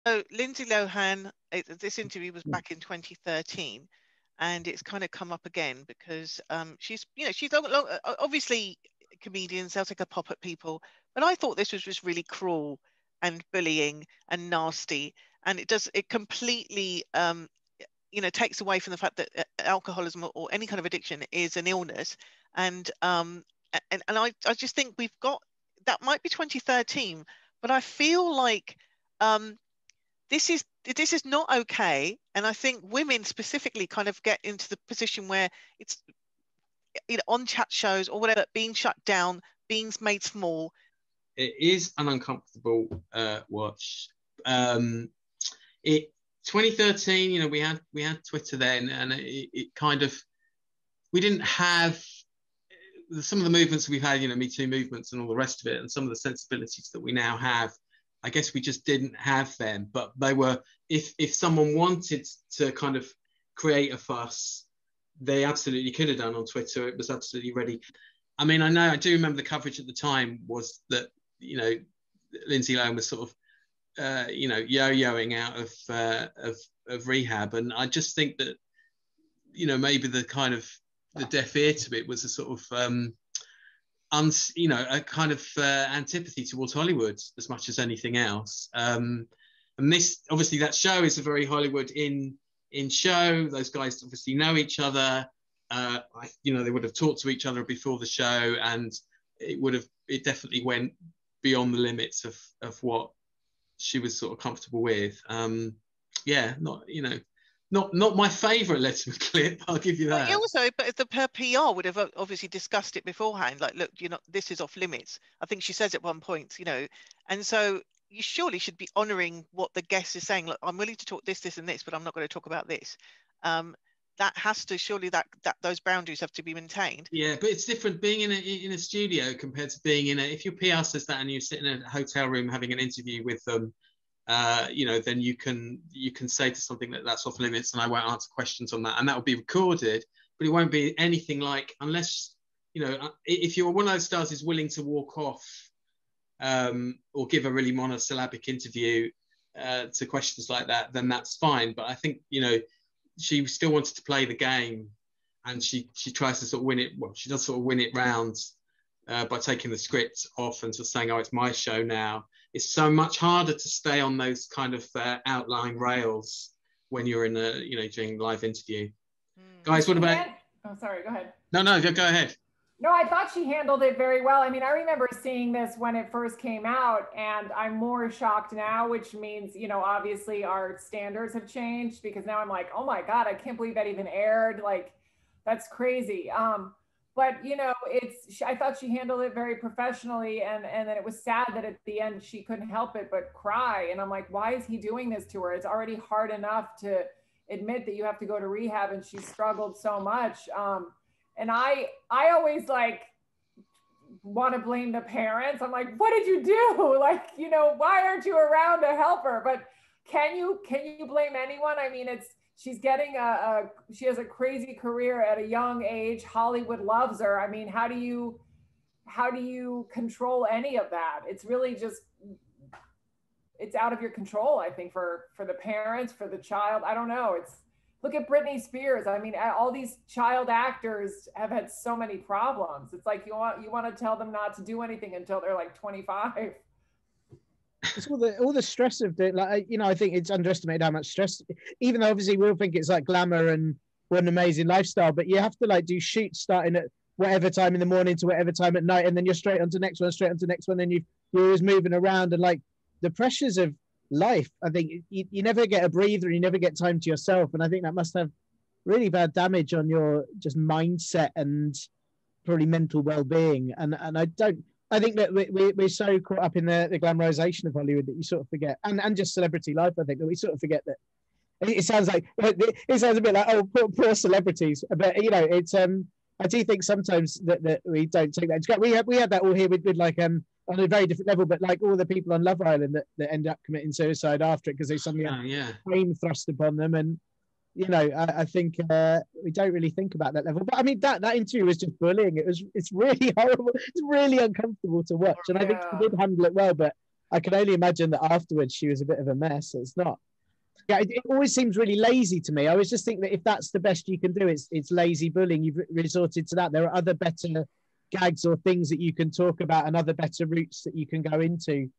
So Lindsay Lohan, this interview was back in 2013, and it's kind of come up again because she's, obviously comedians, they'll take a pop at people, but I thought this was just really cruel and bullying and nasty, and it completely takes away from the fact that alcoholism or any kind of addiction is an illness, and I just think we've got that might be 2013, but I feel like this is not okay, and I think women specifically kind of get into the position where it's on chat shows or whatever being shut down, being made small. It is an uncomfortable watch. 2013, we had Twitter then, and it kind of, we didn't have some of the movements we've had, Me Too movements and all the rest of it, and some of the sensibilities that we now have. I guess we just didn't have them, but they were, if someone wanted to kind of create a fuss, they absolutely could have done on Twitter. It was absolutely ready. I mean, I do remember the coverage at the time was that, Lindsay Lohan was sort of, yo-yoing out of rehab. And I just think that, maybe the kind of the deaf ear to it was a sort of, a kind of antipathy towards Hollywood as much as anything else. And this, obviously, that show is a very Hollywood in show. Those guys obviously know each other. They would have talked to each other before the show, and it definitely went beyond the limits of what she was sort of comfortable with. Not my favourite Letterman clip, I'll give you that. But her PR would have obviously discussed it beforehand. Like, look, this is off limits. I think she says at one point, and so you surely should be honouring what the guest is saying. Look, I'm willing to talk this, and this, but I'm not going to talk about this. That has to surely that those boundaries have to be maintained. Yeah, but it's different being in a studio compared to being if your PR says that and you sit in a hotel room having an interview with them. Then you can say to something that's off limits, and I won't answer questions on that, and that will be recorded, but it won't be anything like, unless if you're one of those stars who's willing to walk off or give a really monosyllabic interview to questions like that, then that's fine. But I think she still wanted to play the game, and she tries to sort of win it. Well, she does sort of win it round by taking the script off and just saying, "Oh, it's my show now." It's so much harder to stay on those kind of outlying rails when you're in doing a live interview. Guys, what about? Oh, sorry, go ahead. No, go ahead. No, I thought she handled it very well. I mean, I remember seeing this when it first came out, and I'm more shocked now, which means, obviously our standards have changed, because now I'm like, oh my God, I can't believe that even aired. Like, that's crazy. But, I thought she handled it very professionally, and then it was sad that at the end she couldn't help it but cry. And I'm like, why is he doing this to her? It's already hard enough to admit that you have to go to rehab, and she struggled so much. And I always want to blame the parents. I'm like, what did you do? Like, why aren't you around to help her? But can you blame anyone? I mean, she's getting she has a crazy career at a young age. Hollywood loves her. I mean, how do you control any of that? It's really just, it's out of your control, I think, for the parents, for the child. I don't know. Look at Britney Spears. I mean, all these child actors have had so many problems. It's like you want to tell them not to do anything until they're like 25. It's all the stress of it. Like, I think it's underestimated how much stress, even though obviously we all think it's like glamour and what an amazing lifestyle, but you have to do shoots starting at whatever time in the morning to whatever time at night, and then you're straight onto next one, and you're always moving around, and the pressures of life, I think you never get a breather, and you never get time to yourself, and I think that must have really bad damage on your just mindset and probably mental well-being. And I think that we're so caught up in the glamorization of Hollywood that you sort of forget, and just celebrity life, I think, that we sort of forget that it sounds a bit like, oh, poor celebrities, but it's I do think sometimes that we don't take that. We had that all here with on a very different level, but all the people on Love Island that end up committing suicide after it because they suddenly have fame thrust upon them. And I think we don't really think about that level. But I mean, that interview was just bullying. It's really horrible. It's really uncomfortable to watch, and I think she did handle it well. But I can only imagine that afterwards she was a bit of a mess. It's not. Yeah, it always seems really lazy to me. I always just think that if that's the best you can do, it's lazy bullying. You've resorted to that. There are other better gags or things that you can talk about and other better routes that you can go into